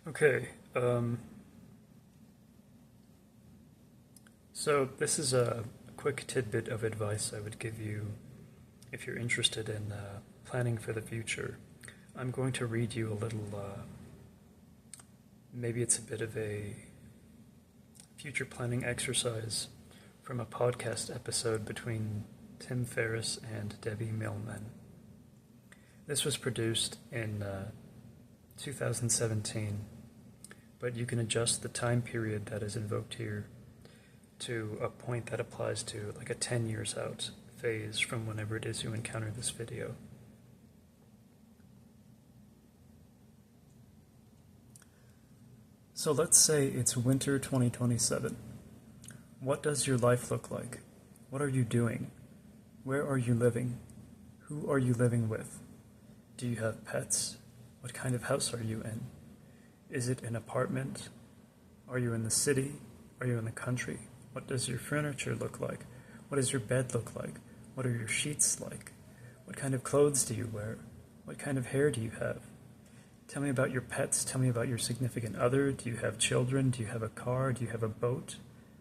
Okay, so this is a quick tidbit of advice I would give you if you're interested in planning for the future. I'm going to read you a little, maybe it's a bit of a future planning exercise from a podcast episode between Tim Ferriss and Debbie Millman. This was produced in 2017, but you can adjust the time period that is invoked here to a point that applies to like a 10 years out phase from whenever it is you encounter this video. So let's say it's winter 2027. What does your life look like? What are you doing? Where are you living? Who are you living with? Do you have pets? What kind of house are you in? Is it an apartment? Are you in the city? Are you in the country? What does your furniture look like? What does your bed look like? What are your sheets like? What kind of clothes do you wear? What kind of hair do you have? Tell me about your pets. Tell me about your significant other. Do you have children? Do you have a car? Do you have a boat?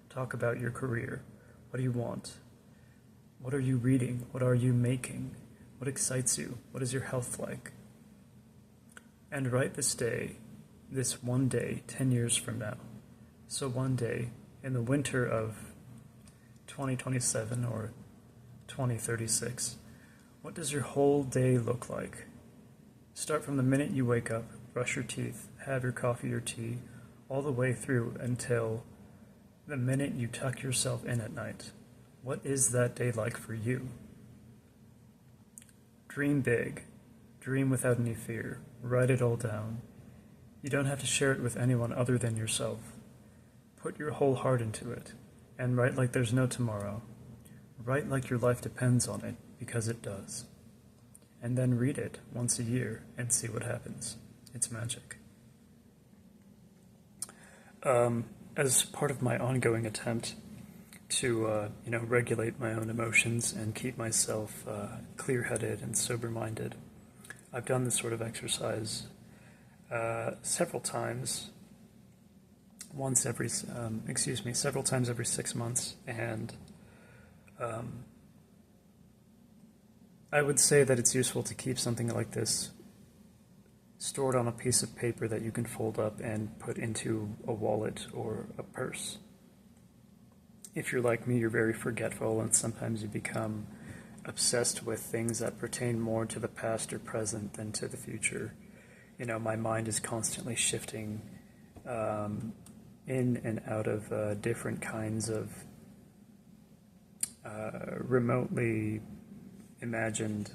Talk about your career. What do you want? What are you reading? What are you making? What excites you? What is your health like? And write this day, this one day, 10 years from now. So one day, in the winter of 2027 or 2036, what does your whole day look like? Start from the minute you wake up, brush your teeth, have your coffee or tea, all the way through until the minute you tuck yourself in at night. What is that day like for you? Dream big. Dream without any fear. Write it all down. You don't have to share it with anyone other than yourself. Put your whole heart into it, and write like there's no tomorrow. Write like your life depends on it, because it does. And then read it once a year and see what happens. It's magic. As part of my ongoing attempt to, regulate my own emotions and keep myself clear-headed and sober-minded, I've done this sort of exercise several times. Several times every 6 months, and I would say that it's useful to keep something like this stored on a piece of paper that you can fold up and put into a wallet or a purse. If you're like me, you're very forgetful, and sometimes you become obsessed with things that pertain more to the past or present than to the future. My mind is constantly shifting in and out of different kinds of remotely imagined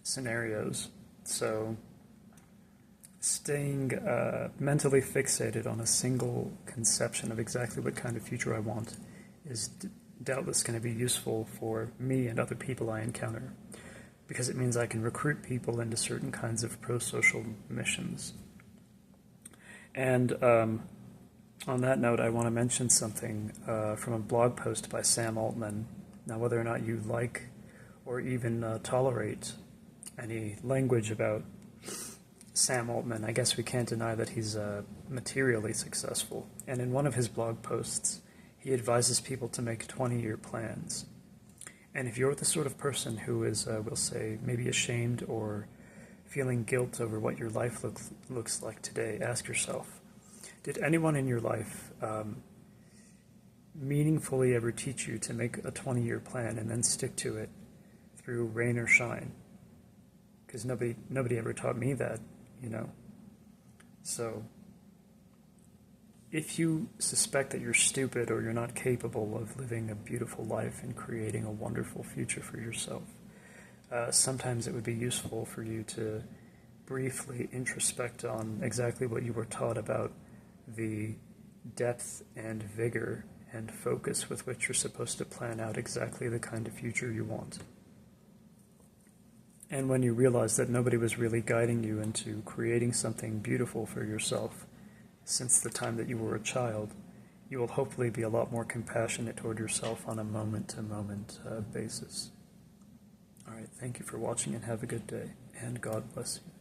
scenarios. So staying mentally fixated on a single conception of exactly what kind of future I want is doubtless going to be useful for me and other people I encounter, because it means I can recruit people into certain kinds of pro-social missions. And on that note, I want to mention something from a blog post by Sam Altman. Now, whether or not you like or even tolerate any language about Sam Altman, I guess we can't deny that he's materially successful. And in one of his blog posts, he advises people to make 20-year plans. And if you're the sort of person who is, we'll say, maybe ashamed or feeling guilt over what your life looks like today, ask yourself, did anyone in your life meaningfully ever teach you to make a 20-year plan and then stick to it through rain or shine? Because nobody ever taught me that, So if you suspect that you're stupid or you're not capable of living a beautiful life and creating a wonderful future for yourself, sometimes it would be useful for you to briefly introspect on exactly what you were taught about the depth and vigor and focus with which you're supposed to plan out exactly the kind of future you want. And when you realize that nobody was really guiding you into creating something beautiful for yourself since the time that you were a child, you will hopefully be a lot more compassionate toward yourself on a moment-to-moment basis. All right, thank you for watching and have a good day, and God bless you.